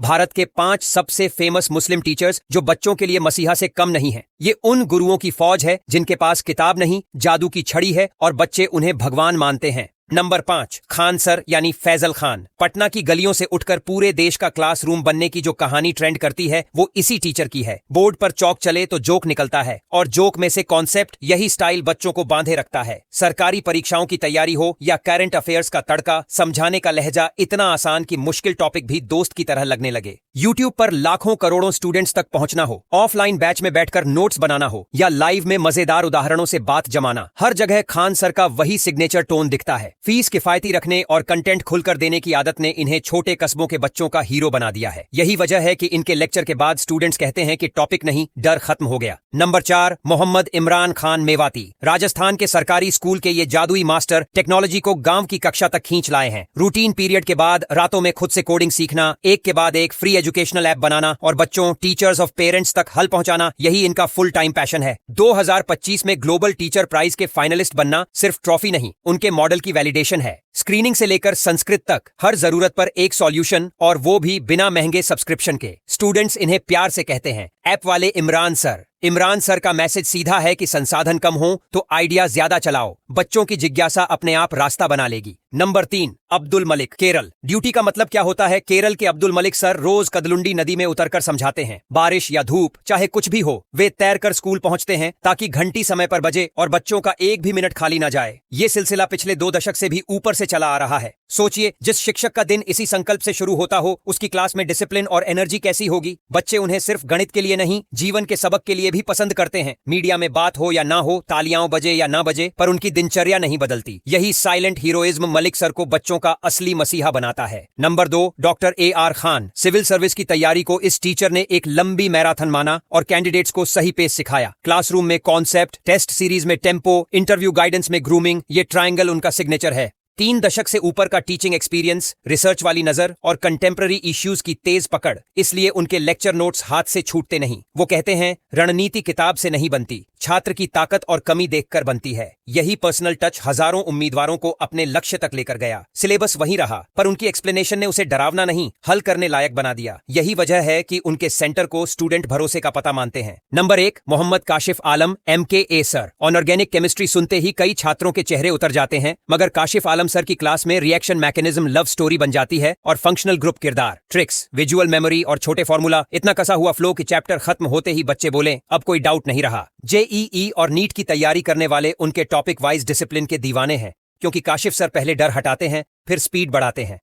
भारत के 5 सबसे फेमस मुस्लिम टीचर्स जो बच्चों के लिए मसीहा से कम नहीं हैं। ये उन गुरुओं की फौज है जिनके पास किताब नहीं, जादू की छड़ी है और बच्चे उन्हें भगवान मानते हैं। नंबर 5, खान सर यानी फैजल खान। पटना की गलियों से उठकर पूरे देश का क्लासरूम बनने की जो कहानी ट्रेंड करती है वो इसी टीचर की है। बोर्ड पर चौक चले तो जोक निकलता है और जोक में से कॉन्सेप्ट, यही स्टाइल बच्चों को बांधे रखता है। सरकारी परीक्षाओं की तैयारी हो या करंट अफेयर्स का तड़का, समझाने का लहजा इतना आसान कि मुश्किल टॉपिक भी दोस्त की तरह लगने लगे। यूट्यूब पर लाखों करोड़ों स्टूडेंट्स तक पहुंचना हो, ऑफलाइन बैच में बैठकर नोट्स बनाना हो या लाइव में मजेदार उदाहरणों से बात जमाना, हर जगह खान सर का वही सिग्नेचर टोन दिखता है। फीस किफायती रखने और कंटेंट खुलकर देने की आदत ने इन्हें छोटे कस्बों के बच्चों का हीरो बना दिया है। यही वजह है कि इनके लेक्चर के बाद स्टूडेंट्स कहते हैं कि टॉपिक नहीं, डर खत्म हो गया। नंबर 4, मोहम्मद इमरान खान मेवाती। राजस्थान के सरकारी स्कूल के ये जादुई मास्टर टेक्नोलॉजी को गांव की कक्षा तक खींच लाए हैं। रूटीन पीरियड के बाद रातों में खुद से कोडिंग सीखना, एक के बाद एक फ्री एजुकेशनल ऐप बनाना और बच्चों, टीचर्स ऑफ पेरेंट्स तक हल पहुंचाना, यही इनका फुल टाइम पैशन है। 2025 में ग्लोबल टीचर प्राइज के फाइनलिस्ट बनना सिर्फ ट्रॉफी नहीं, उनके मॉडल की वैलिडेशन है। स्क्रीनिंग से लेकर संस्कृत तक हर जरूरत पर एक सॉल्यूशन, और वो भी बिना महंगे सब्सक्रिप्शन के। स्टूडेंट्स इन्हें प्यार से कहते हैं ऐप वाले इमरान सर। इमरान सर का मैसेज सीधा है कि संसाधन कम हो तो आइडिया ज्यादा चलाओ, बच्चों की जिज्ञासा अपने आप रास्ता बना लेगी। नंबर 3, अब्दुल मलिक, केरल। ड्यूटी का मतलब क्या होता है? केरल के अब्दुल मलिक सर रोज कदलुंडी नदी में उतरकर समझाते हैं। बारिश या धूप, चाहे कुछ भी हो, वे तैरकर स्कूल पहुंचते हैं ताकि घंटी समय पर बजे और बच्चों का एक भी मिनट खाली ना जाए। ये सिलसिला पिछले 2 दशक से भी ऊपर से चला आ रहा है। सोचिए, जिस शिक्षक का दिन इसी संकल्प से शुरू होता हो, उसकी क्लास में डिसिप्लिन और एनर्जी कैसी होगी। बच्चे उन्हें सिर्फ गणित के लिए नहीं, जीवन के सबक के लिए भी पसंद करते हैं। मीडिया में बात हो या ना हो, तालियां बजे या ना बजे, पर उनकी दिनचर्या नहीं बदलती। यही साइलेंट हीरोइज्म मलिक सर को बच्चों का असली मसीहा बनाता है। Number 2, doctor AR Khan. Civil service की तैयारी को इस टीचर ने एक लंबी मैराथन माना और कैंडिडेट्स को सही पेस सिखाया। क्लासरूम में कॉन्सेप्ट, टेस्ट सीरीज में टेम्पो, इंटरव्यू गाइडेंस में ग्रूमिंग, ये ट्रायंगल उनका सिग्नेचर है। 3 दशक से ऊपर का टीचिंग एक्सपीरियंस, रिसर्च वाली नजर और कंटेम्पररी इश्यूज की तेज पकड़, इसलिए उनके लेक्चर नोट्स हाथ से छूटते नहीं। वो कहते हैं, रणनीति किताब से नहीं बनती, छात्र की ताकत और कमी देखकर बनती है। यही पर्सनल टच हजारों उम्मीदवारों को अपने लक्ष्य तक लेकर गया। सिलेबस वही रहा, पर उनकी एक्सप्लेनेशन ने उसे डरावना नहीं, हल करने लायक बना दिया। यही वजह है कि उनके सेंटर को स्टूडेंट भरोसे का पता मानते हैं। नंबर 1, मोहम्मद काशिफ आलम, MKA सर। ऑर्गेनिक केमिस्ट्री सुनते ही कई छात्रों के चेहरे उतर जाते हैं, मगर काशिफ आलम सर की क्लास में रिएक्शन मैकेनिज्म लव स्टोरी बन जाती है और फंक्शनल ग्रुप किरदार, ट्रिक्स, विजुअल मेमोरी और छोटे फॉर्मूला, इतना कसा हुआ फ्लो कि चैप्टर खत्म होते ही बच्चे बोले, अब कोई डाउट नहीं रहा। JEE और नीट की तैयारी करने वाले उनके टॉपिक वाइज डिसिप्लिन के दीवाने हैं, क्योंकि काशिफ सर पहले डर हटाते हैं, फिर स्पीड बढ़ाते हैं।